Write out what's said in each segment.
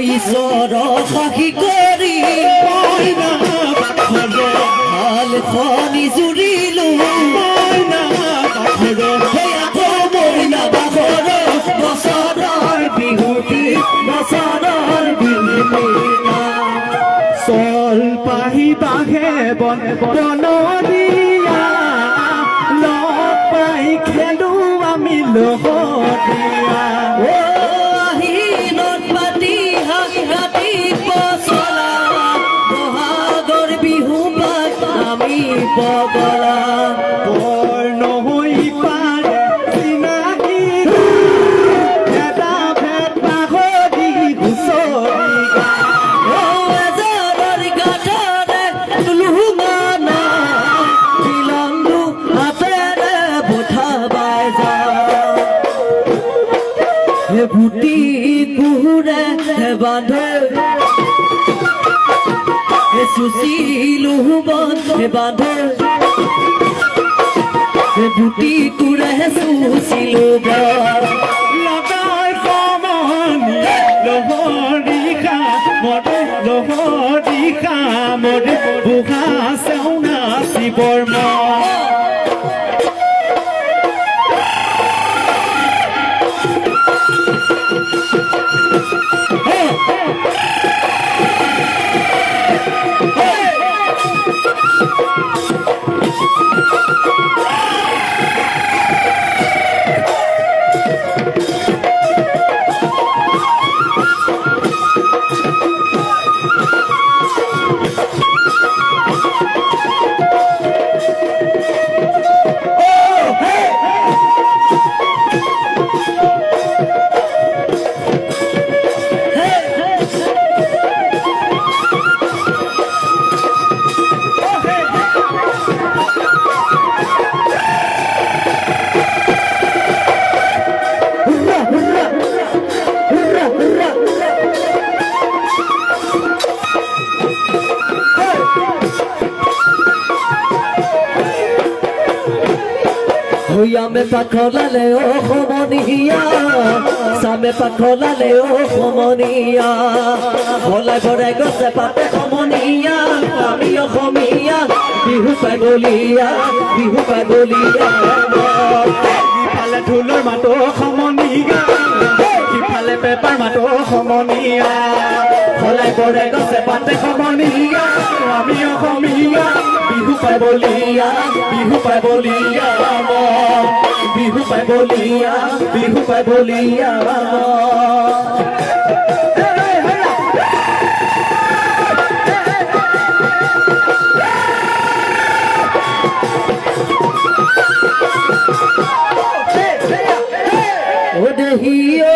ঈশ্বৰ সাহী কৰি ভাল খনি জুৰিলো বছৰৰ বিহুটি বছৰৰ বিহুটি চল পাহি বাঘে বন বনৰীয়া লগ পাই খেলো আমি লগৰীয়া আহিনত পাতি হাঁহি পচলা বহাগৰ বিহু পাত আমি বগলা বৰ নহৈ পাৰে চিনাকি এটা ভেদ পাহৰি হুঁচৰি এজনৰ গাঁতৰে লুহুঙানা বিলংগু হাতেৰে পঠাবাই যা বুটি কুহুৰে বান্ধে চুচিলো বান্ধে বুটি কুৰে চুচিলো লগাই সমনি লহৰি খামৰে লহৰি খামৰে বুঢ়া চেউনা শিৱৰ Huyame pakolale o homonia Same pakolale o homonia Holai bore gose pate homonia Ami o homia Bihu pagolia ইফালে ঢোলৰ মাতো সমনীয়া ইফালে পেপাৰ মাতো সমনীয়া Holai bore gose pate সমনীয়া আমি অসমীয়া Bihu pagolia বিহু পাই বলিয়া Odehio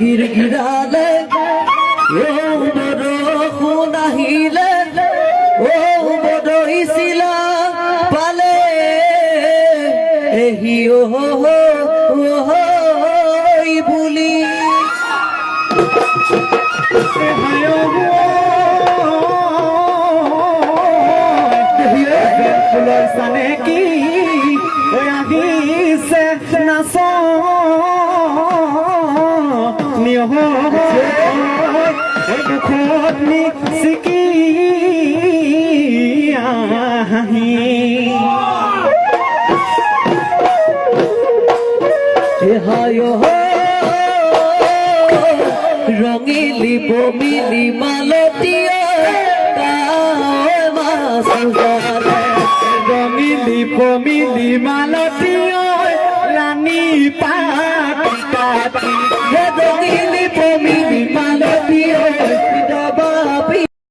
girgirale o bodo khunahile o bodo isila pale ehio ibuli ফুলৰ চানে কি আহিছে নাচ দুখত নিচিকি আহি ৰঙিলি বমিলি মালতীয় ৰঙিলি পমিলি মালতীয় ৰাণী পাতি